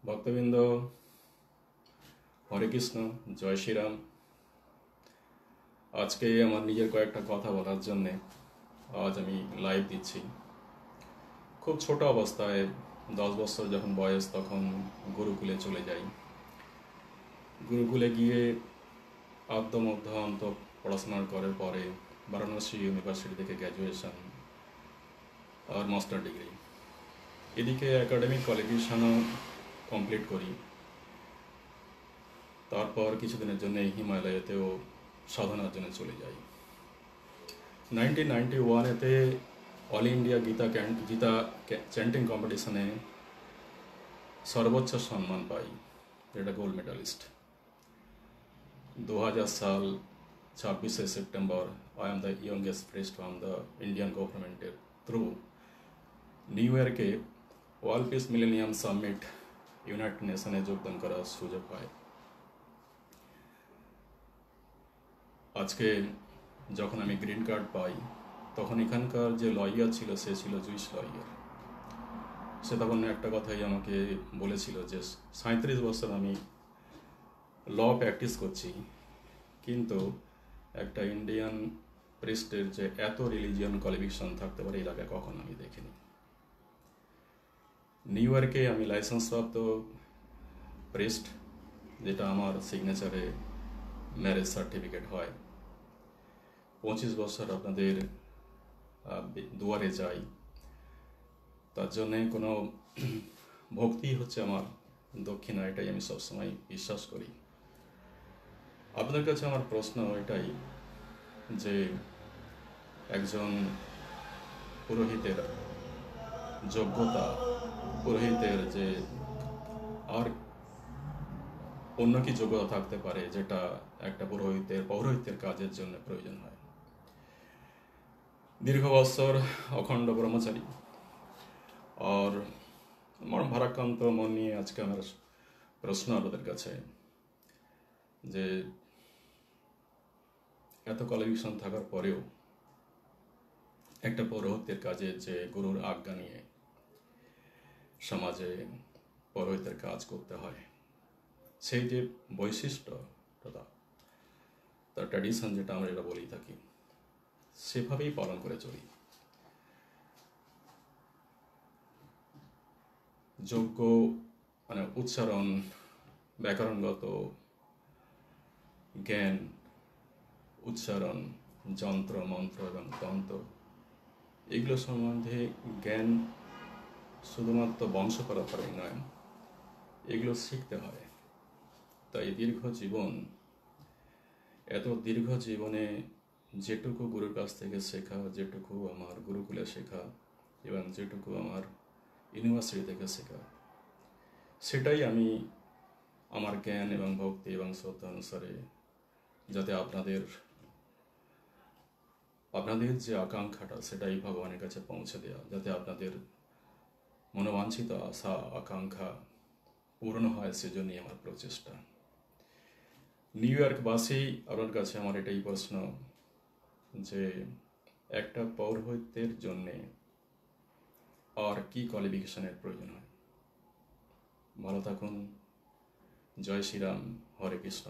ভক্তবৃন্দ, হরে কৃষ্ণ, জয় শ্রীরাম। আজকে আমার নিজের কয়েকটা কথা বলার জন্যে আজ আমি লাইভ দিচ্ছি। খুব ছোট অবস্থায় 10 বছর যখন বয়স, তখন গুরুকুলে চলে যাই। গুরুকুলে গিয়ে আদ্যমধ্য অন্ত পড়াশোনার করার পরে বারাণসী ইউনিভার্সিটি থেকে গ্র্যাজুয়েশন আর মাস্টার ডিগ্রি, এদিকে একাডেমিক কোয়ালিফিকেশনও কমপ্লিট করি। তারপর কিছুদিনের জন্য হিমালয়েতেও সাধনার জন্য চলে যাই। 1991-এতে অল ইন্ডিয়া গীতা চ্যান্টিং কম্পিটিশনে সর্বোচ্চ সম্মান পাই, যেটা গোল্ড মেডালিস্ট। 2000 সাল 26শে September I am the youngest priest from the Indian গভর্নমেন্টের থ্রু নিউ ইয়র্কে world peace millennium summit united নেশনে যোগদান করার সুযোগ হয়। আজকে যখন আমি গ্রিন কার্ড পাই, তখন এখানকার যে লয়ার ছিল সে ছিল জুইস লয়ার। সে তখন একটা কথাই আমাকে বলেছিল যে 37 বছর আমি ল প্র্যাকটিস করছি, কিন্তু একটা ইন্ডিয়ান প্রিস্টের যে এত রিলিজিয়ান কোয়ালিফিকেশন থাকতে পারে এর আগে কখনো আমি দেখিনি। নিউ ইয়র্কে আমি লাইসেন্সপ্রাপ্ত প্রিস্ট, যেটা আমার সিগনেচারে ম্যারেজ সার্টিফিকেট হয়। 25 বছর আপনাদের দুয়ারে যাই, তার জন্যে কোনো ভক্তি হচ্ছে আমার দক্ষিণা, এটাই আমি সবসময় বিশ্বাস করি। আপনাদের কাছে আমার প্রশ্ন এটাই যে একজন পুরোহিতের যোগ্যতা, পুরোহিতের যে আর অন্য কি যোগ্যতা থাকতে পারে যেটা একটা পৌরোহিত্যের কাজের জন্য প্রয়োজন হয়। দীর্ঘ বছর অখণ্ড ব্রহ্মচারী আর আমার ভারাক্রান্ত মন নিয়ে আজকে আমার প্রশ্ন আপনাদের কাছে যে এত কোয়ালিফিকেশন থাকার পরেও একটা পৌরোহিত্যের কাজে যে গুরুর আজ্ঞা নিয়ে সমাজে পৌরোহিত্যের কাজ করতে হয়, সেই যে বৈশিষ্ট্য, তার ট্র্যাডিশন যেটা আমরা এটা বলেই থাকি, সেভাবেই পালন করে চলি। যোগ্য মানে উচ্চারণ, ব্যাকরণগত জ্ঞান, উচ্চারণ, যন্ত্র মন্ত্র এবং তন্ত্র, এগুলো সম্বন্ধে জ্ঞান শুধুমাত্র বংশ পরম্পরায় নয়, এগুলো শিখতে হয়। তাই এত দীর্ঘ জীবনে যেটুকু গুরুর কাছ থেকে শেখা, যেটুকু আমার গুরুকুলে শেখা এবং যেটুকু আমার ইউনিভার্সিটি থেকে শেখা, সেটাই আমি আমার জ্ঞান এবং ভক্তি এবং শ্রদ্ধা অনুসারে যাতে আপনাদের যে আকাঙ্ক্ষাটা সেটাই ভগবানের কাছে পৌঁছে দেওয়া, যাতে আপনাদের মনোবাঞ্ছিত আশা আকাঙ্ক্ষা পূর্ণ হয়, সেজন্যই আমার প্রচেষ্টা। নিউ ইয়র্কবাসী, আপনার কাছে আমার এটাই প্রশ্ন যে একটা পৌরোহিত্যের জন্যে আর কি কোয়ালিফিকেশনের প্রয়োজন হয়। ভালো থাকুন, জয় শ্রীরাম, হরে কৃষ্ণ।